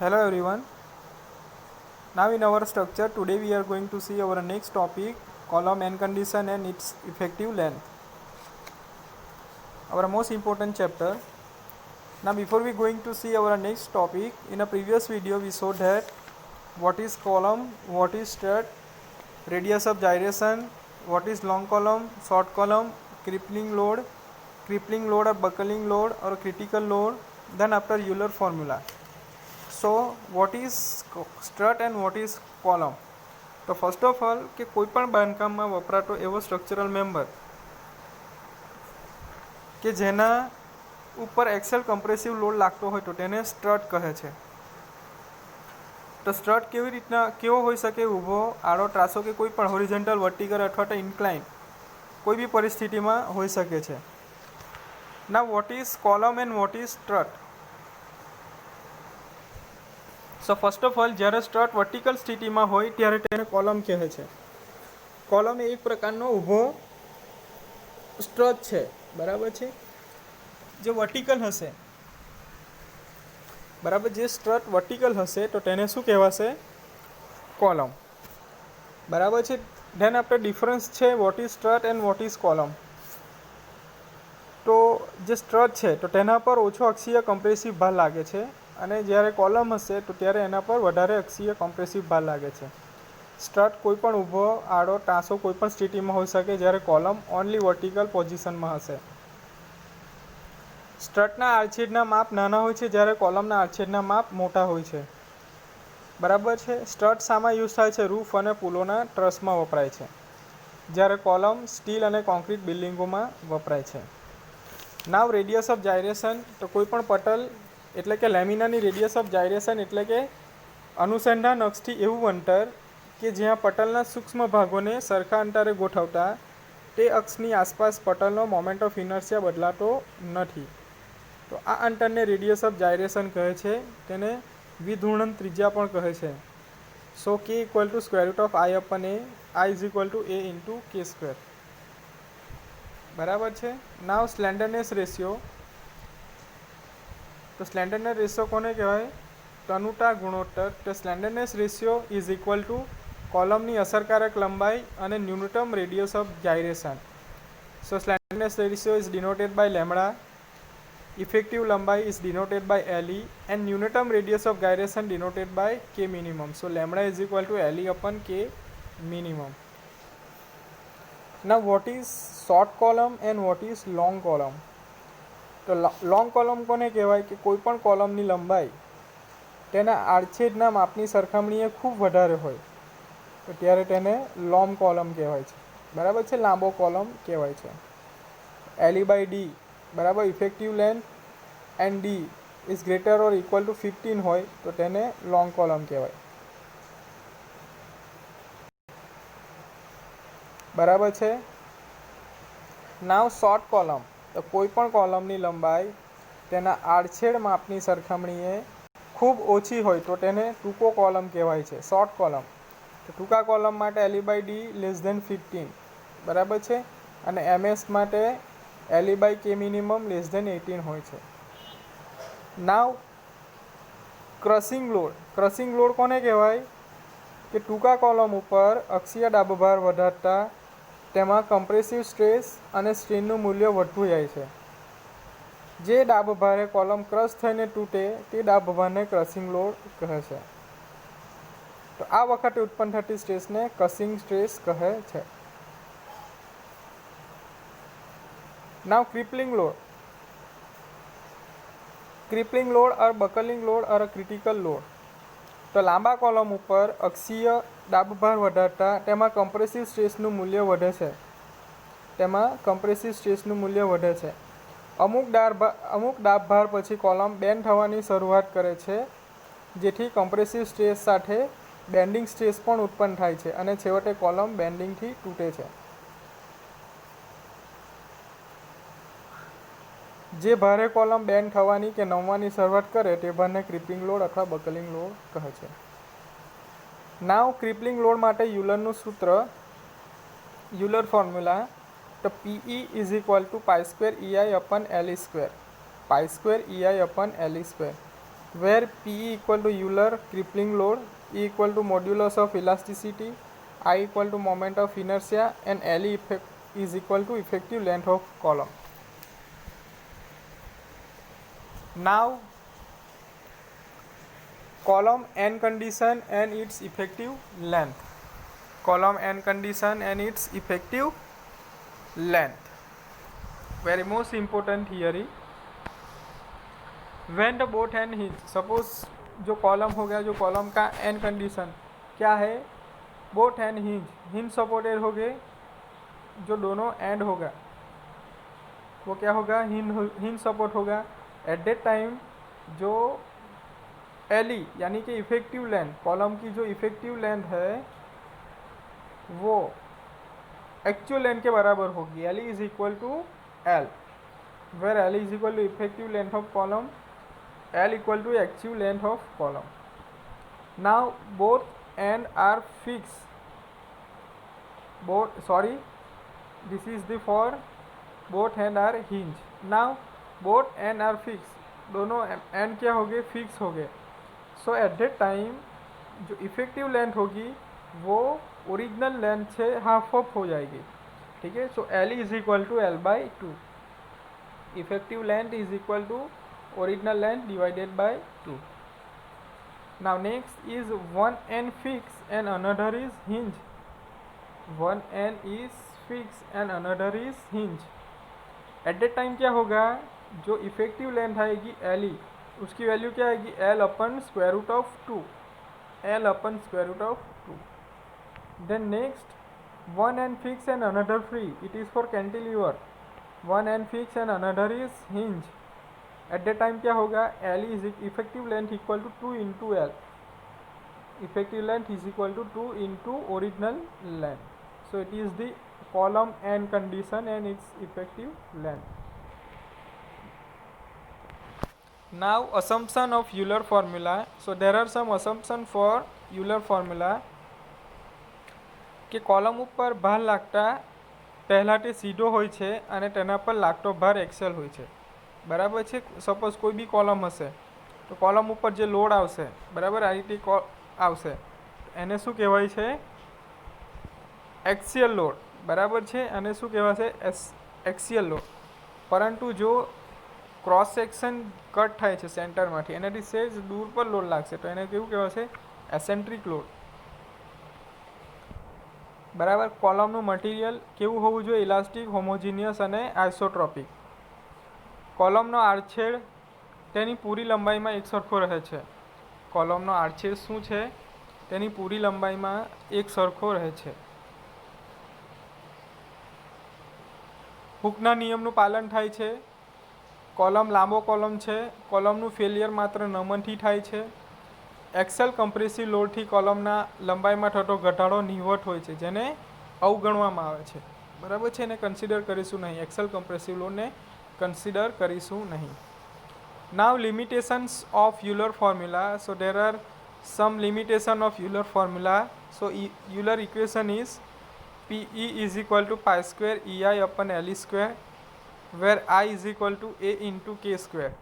Hello everyone. Now in our structure today we are going to see our next topic, column n condition and its effective length. Our most important chapter. Now before we going to see our next topic, in a previous video we showed that what is column, what is strut, radius of gyration, what is long column, short column, crippling load or buckling load or critical load, then after Euler formula. So what is strut and what is column? તો first of all કે કોઈપણ બાંધકામમાં વપરાતો એવો structural member કે જેના ઉપર Excel compressive load લાગતો હોય તો તેને સ્ટ્રટ કહે છે. તો સ્ટ્રટ કેવી રીતના કેવો હોઈ શકે? ઊભો, આડો, ત્રાસો કે કોઈ પણ હોરિઝોન્ટલ, વર્ટિકલ અથવા તો ઇન્ક્લાઇન કોઈ બી પરિસ્થિતિમાં હોઈ શકે છે. નાઉ what is column and what is strut? So first of all જ્યારે સ્ટ્રટ વર્ટિકલ સ્થિતિમાં હોય ત્યારે તેને કોલમ કહે છે. કોલમ એ એક પ્રકારનો ઊભો સ્ટ્રટ છે, બરાબર છે, જે વર્ટિકલ હશે. બરાબર, જે સ્ટ્રટ વર્ટિકલ હશે તો તેને શું કહેવાશે? કોલમ. બરાબર છે. ધેન આપણે ડિફરન્સ છે what is strut and what is column. તો જે સ્ટ્રટ છે તો તેના પર ઓછો અક્ષીય કમ્પ્રેસિવ ભાર લાગે છે અને જ્યારે કોલમ હશે તો ત્યારે એના પર વધારે અક્ષીય કોમ્પ્રેસિવ ભાર લાગે છે. સ્ટ્રટ કોઈ પણ ઊભો, આડો, ત્રાસો કોઈ પણ સ્થિતિમાં હોઈ શકે, જ્યારે કોલમ ઓનલી વર્ટિકલ પોઝિશનમાં હશે. સ્ટ્રટના આડછેદના માપ નાના હોય છે જ્યારે કોલમના આડછેદના માપ મોટા હોય છે. બરાબર છે. સ્ટ્રટ શામાં યુઝ થાય છે? રૂફ અને પુલોના ટ્રસમાં વપરાય છે, જ્યારે કોલમ સ્ટીલ અને કોન્ક્રીટ બિલ્ડિંગોમાં વપરાય છે. નાવ રેડિયસ ઓફ જાયરેશન. તો કોઈ પણ પટલ એટલે કે લેમિનાની રેડિયસ ઓફ જાયરેશન એટલે કે અનુસંધાન અક્ષથી એવું અંતર કે જ્યાં પટલના સૂક્ષ્મ ભાગોને સરખા અંતરે ગોઠવતા તે અક્ષની આસપાસ પટલનો મોમેન્ટ ઓફ ઇનર્શિયા બદલાતો નથી. તો આ અંતરને રેડિયસ ઓફ જાયરેશન કહે છે. તેને વિધૂર્ણન ત્રિજ્યા પણ કહે છે. So K equal to square root of I upon A, I is equal to A into K square. બરાબર છે. Now slenderness ratio. તો સ્લેન્ડરનેસ રેશિયો કોને કહેવાય? તનુતા ગુણોત્તર. તો slenderness ratio is equal to કોલમની અસરકારક લંબાઈ અને ન્યૂનતમ radius of gyration. So slenderness ratio is denoted by lambda, effective લંબાઈ is denoted by LE and ન્યૂનતમ radius of gyration denoted by K minimum. So lambda is equal two એલઈ અપન કે minimum. Now what is short column and what is long column? તો long column કોને કહેવાય? કે કોઈ પણ કોલમની લંબાઈ તેના આડછેદના માપની સરખામણીએ ખૂબ વધારે હોય તો ત્યારે તેને લોંગ કોલમ કહેવાય છે. બરાબર છે. લાંબો કોલમ કહેવાય છે. એલઈ બાય ડી, બરાબર, effective length and D is greater or equal to 15 હોય તો તેને લોંગ કોલમ કહેવાય. બરાબર છે. નાવ શોર્ટ કોલમ. તો કોઈ પણ કોલમની લંબાઈ તેના આડછેદ માપની સરખામણીએ ખૂબ ઓછી હોય તો તેને ટૂંકો કોલમ કહેવાય છે, શોર્ટ કોલમ. તો ટૂંકા કોલમ માટે L E by D less than 15, બરાબર છે, અને એમએસ માટે L E by K minimum less than 18 હોય છે. Now crushing load. Crushing load કોને કહેવાય? કે ટૂંકા કોલમ ઉપર અક્ષીય દાબભાર વધારતા તેમાં કમ્પ્રેસિવ સ્ટ્રેસ અને સ્ટ્રેનનું મૂલ્ય વધતું જાય છે. જે દાબભારે કોલમ ક્રશ થઈને તૂટે તે દાબભારને ક્રશિંગ લોડ કહે છે. તો આ વખતે ઉત્પન્ન થતી સ્ટ્રેસને ક્રશિંગ સ્ટ્રેસ કહે છે. Now crippling load. ક્રિપલિંગ લોડ ઓર બકલિંગ લોડ ઓર ક્રિટિકલ લોડ. તો લાંબા કોલમ ઉપર અક્ષીય દાબભાર વધારતા તેમાં કમ્પ્રેસિવ સ્ટ્રેસનું મૂલ્ય વધે છે. અમુક દાબભાર પછી કોલમ બેન્ડ થવાની શરૂઆત કરે છે, જેથી કમ્પ્રેસિવ સ્ટ્રેસ સાથે બેન્ડિંગ સ્ટ્રેસ પણ ઉત્પન્ન થાય છે અને છેવટે કોલમ બેન્ડિંગથી તૂટે છે. જે ભારે કોલમ બેન્ડ થવાની કે નમવાની શરૂઆત કરે તે ભારને ક્રિપલિંગ લોડ અથવા બકલિંગ લોડ કહે છે. નાવ ક્રિપલિંગ લોડ માટે યુલરનું સૂત્ર, યુલર ફોર્મ્યુલા. તો PE is equal to pi square EI upon LE square. Pi square EI upon LE square. where P equal to Euler crippling load, E equal to modulus of elasticity, I equal to moment of inertia, and L effect is equal to effective length of column. Now column N condition and its effective length. Column N condition and its effective length. Very most important here is when the both end hinge. Suppose जो column हो गया, जो column का N condition क्या है, both and hinge supported हो गए, जो दोनों एंड होगा वो क्या होगा, हिंज सपोर्ट होगा। एट दैट टाइम जो एल यानी कि इफेक्टिव लेंथ, कॉलम की जो इफेक्टिव लेंथ है वो एक्चुअल लेंथ के बराबर होगी। L is equal to L, where L is equal to effective length of column, L equal to actual length of column. Now both end are fixed. This is the for both end are hinge. Now both end are fixed. दोनों end क्या हो गए, fix हो गए। So at that time जो effective length होगी वो original length से हाफ ऑफ हो जाएगी। ठीक है, so L is equal to L by 2, effective length is equal to original length divided by 2. Now next is one end fixed and another is hinge. One end is fixed and another is hinge. At that time क्या होगा, जो effective length आएगी L, उसकी value क्या आएगी, L अपन square root of 2, L अपन square root of 2. Then next one end fixed and another free. It is for cantilever. One end fixed and another is hinge. At that time क्या होगा, L is effective length equal to 2 into L, effective length is equal to 2 into original length. So it is the column end condition and its effective length. Now assumption of Euler formula. So there are some assumption for Euler formula કે column ઉપર ભાર લાગતા પહેલાં તે સીધો હોય છે અને તેના પર લાગતો ભાર એક્સેલ હોય છે. બરાબર છે. સપોઝ કોઈ બી કોલમ હશે તો કોલમ ઉપર જે લોડ આવશે, બરાબર, આ રીતે આવશે, એને શું કહેવાય છે, એક્સિયલ લોડ. બરાબર છે, અને શું કહેવાશે, એક્સિયલ લોડ. પરંતુ જો ક્રોસ સેક્શન કટ થાય છે સેન્ટરમાંથી, એનાથી સેજ દૂર પર લોડ લાગશે તો એને કેવું કહેવાશે, એસેન્ટ્રિક લોડ. બરાબર. કોલમનું મટીરિયલ કેવું હોવું જોઈએ, ઇલાસ્ટિક, હોમોજીનિયસ અને આઇસોટ્રોપિક. કોલમનો આડછેદ તેની પૂરી લંબાઈમાં એક સરખો રહે છે. કોલમનો આડછેદ શું છે, તેની પૂરી લંબાઈમાં એક સરખો રહે છે. હુકના નિયમનું પાલન થાય છે. કોલમ લાંબો કોલમ છે, કોલમનું ફેલિયર માત્ર નમનથી થાય છે. એક્સેલ કમ્પ્રેસિવ લોડથી કોલમના લંબાઈમાં થતો ઘટાડો નિવટ હોય છે, જેને અવગણવામાં આવે છે. બરાબર છે, એને કન્સિડર કરીશું નહીં, એક્સેલ કમ્પ્રેસિવ લોડને કન્સિડર કરીશું નહીં. Now limitations of Euler formula. So there are some limitation of Euler formula. So Euler equation is PE is equal to pi square EI upon LE square, where I is equal to A into K square.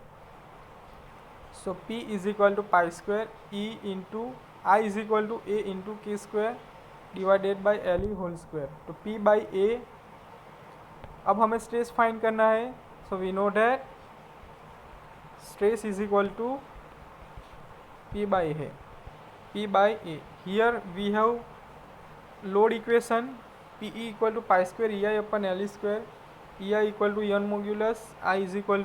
So P is equal to pi square E into I is equal to A into K square divided by LE whole square. तो P by A. अब हमें stress find करना है. So we know that stress is equal to P by A. P by A. Here we have load equation, PE equal to pi square EI upon LE square, EI equal to Young modulus, I is equal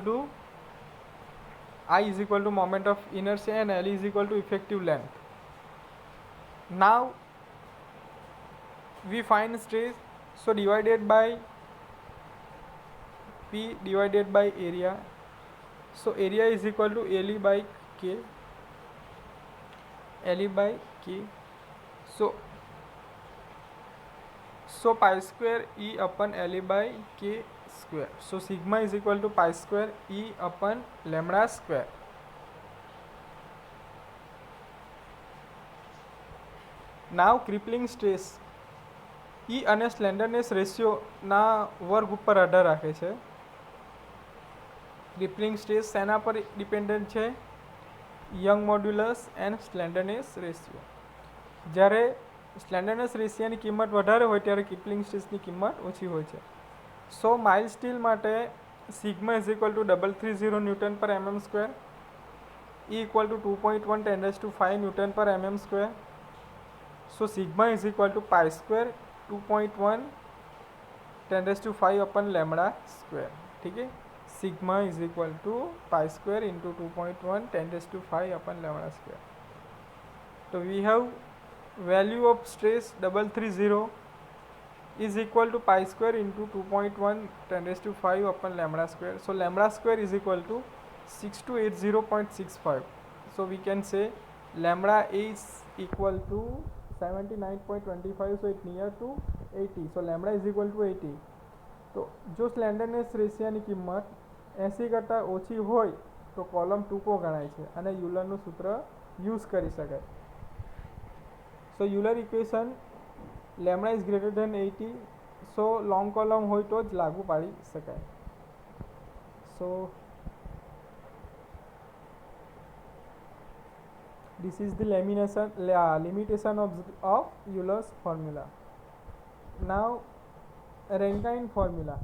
to moment of inertia, and L is equal to effective length. Now we find stress. So divided by P divided by area. So area is equal to LE by K. LE by K. So pi square E upon LE by K square. So sigma is equal to pi square E upon lambda square. Now crippling stress. E અને slenderness રેશિયોના વર્ગ ઉપર આધાર રાખે છે. ક્રિપલિંગ stress શેના પર dependent છે, young modulus and slenderness ratio. જ્યારે slenderness રેશિયાની કિંમત વધારે હોય ત્યારે કિપલિંગ સ્ટ્રેસની કિંમત ઓછી હોય છે. સો માઇલ્ડ સ્ટીલ માટે sigma is equal to 330 newton per mm square, E equal to 2.1 10⁵ newton per mm square. So sigma is equal to pi square 2.1 10⁵ upon lambda square. ठीक है, sigma is equal to pi square into 2.1 10⁵ upon lambda square. तो we have value of stress 330 is equal to pi square into 2.1 10⁵ upon lambda square. So lambda square is equal to 6280.65. So we can say lambda is equal to 79.25. So it's near to 80. So lambda is equal to 80. तो जो स्लेન્ડરનેસ રેશિયાની કિંમત 80 કરતાં ઓછી હોય તો column ટૂંકો ગણાય છે અને યુલરનું સૂત્ર યુઝ કરી શકાય. So Euler equation lambda is greater than 80. So long column હોય તો જ લાગુ પાડી શકાય. સો this is the limitation of Euler's formula. Now Rankine formula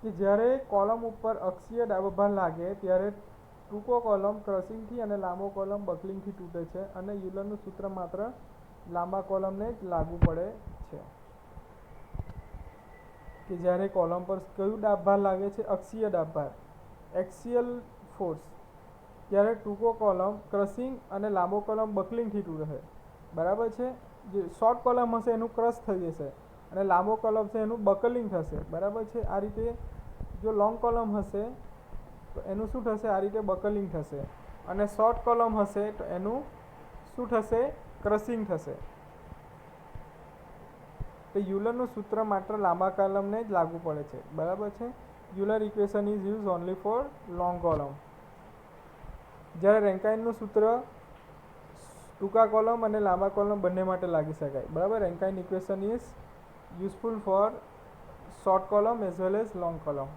કે જ્યારે કોલમ ઉપર અક્ષીય દાબ ભાર લાગે ત્યારે ટૂંકો કોલમ ક્રસિંગથી અને લાંબો કોલમ બકલિંગથી તૂટે છે અને યુલરનું સૂત્ર માત્ર લાંબા કોલમને જ લાગુ પડે છે. કે જ્યારે કોલમ પર કયું દાબ ભાર લાગે છે? અક્ષીય દાબ ભાર, એક્સિયલ ફોર્સ. ત્યારે ટૂંકો કોલમ ક્રસિંગ અને લાંબો કોલમ બકલિંગથી તૂટે. બરાબર છે. જે શોર્ટ કોલમ હશે એનું ક્રશ થઈ જશે અને લાંબો કોલમ છે એનું બકલિંગ થશે. બરાબર છે. આ રીતે જો લોંગ કોલમ હશે તો એનું શું થશે? આ રીતે બકલિંગ થશે અને શોર્ટ કોલમ હશે તો એનું શું થશે? ક્રશિંગ થશે. તો યુલરનું સૂત્ર માત્ર લાંબા કોલમને જ લાગુ પડે છે. બરાબર છે. Euler equation is use only for long column. જ્યારે રેન્કાઇનનું સૂત્ર ટૂંકા કોલમ અને લાંબા કોલમ બંને માટે લાગી શકાય. બરાબર. Rankine equation is useful for short column as well as long column.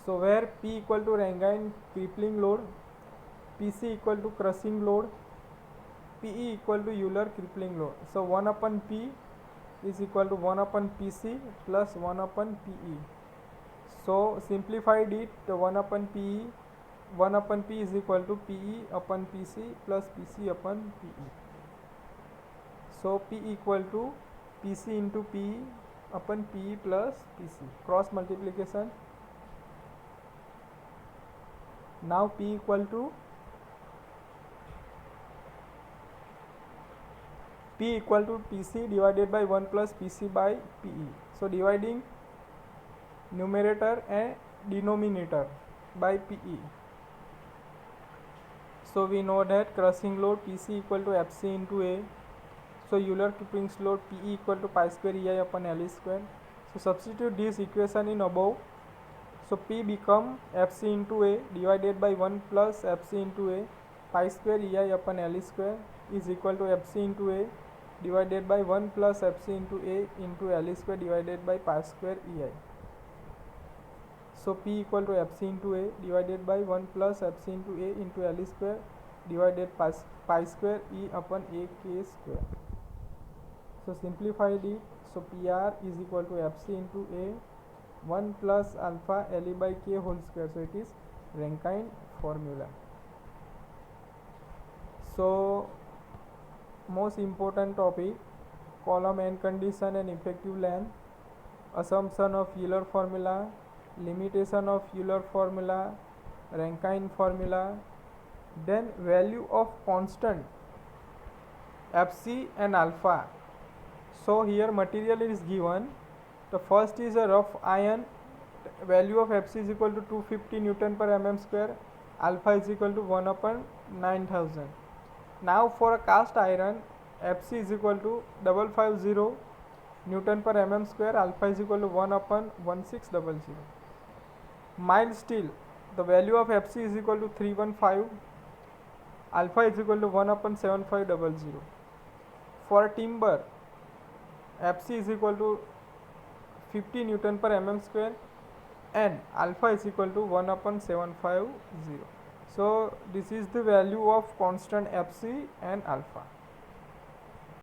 So where P equal to Rankine crippling load, PC equal to crushing load, PE equal to Euler crippling load. So 1/P is equal to 1/PC plus 1/PE. So simplified it, 1/P is equal to PE upon PC plus PC upon PE. So P equal to PC into PE upon PE plus PC. Cross multiplication. Now P equal to PC divided by 1 plus PC by PE. So dividing numerator and denominator by PE. So we know that crushing load PC equal to FC into A. So Euler Kipling's load PE equal to pi square EI upon LE square. So substitute this equation in above. So P become FC into A divided by 1 plus FC into A. Pi square EI upon LE square is equal to FC into A divided by 1 plus FC into A into LE square divided by pi square EI. So P equal to FC into A divided by 1 plus FC into A into LE square divided pi square E upon A K square. So simplified it. So PR is equal to FC into A 1 plus alpha LE by K whole square. So it is Rankine formula. So most important topic, column end condition and effective length, assumption of Euler formula, limitation of Euler formula, Rankine formula, then value of constant Fc and alpha. So here material is given. The first is a rough iron. Value of Fc is equal to 250 Newton per mm square. Alpha is equal to 1/9000. Now for a cast iron, Fc is equal to 550 Newton per mm square. Alpha is equal to 1/1600. Mild steel, the value of Fc is equal to 315. Alpha is equal to 1/7500. For timber, Fc is equal to 50 Newton per mm square. and alpha is equal to 1/750. So this is the value of constant Fc and alpha.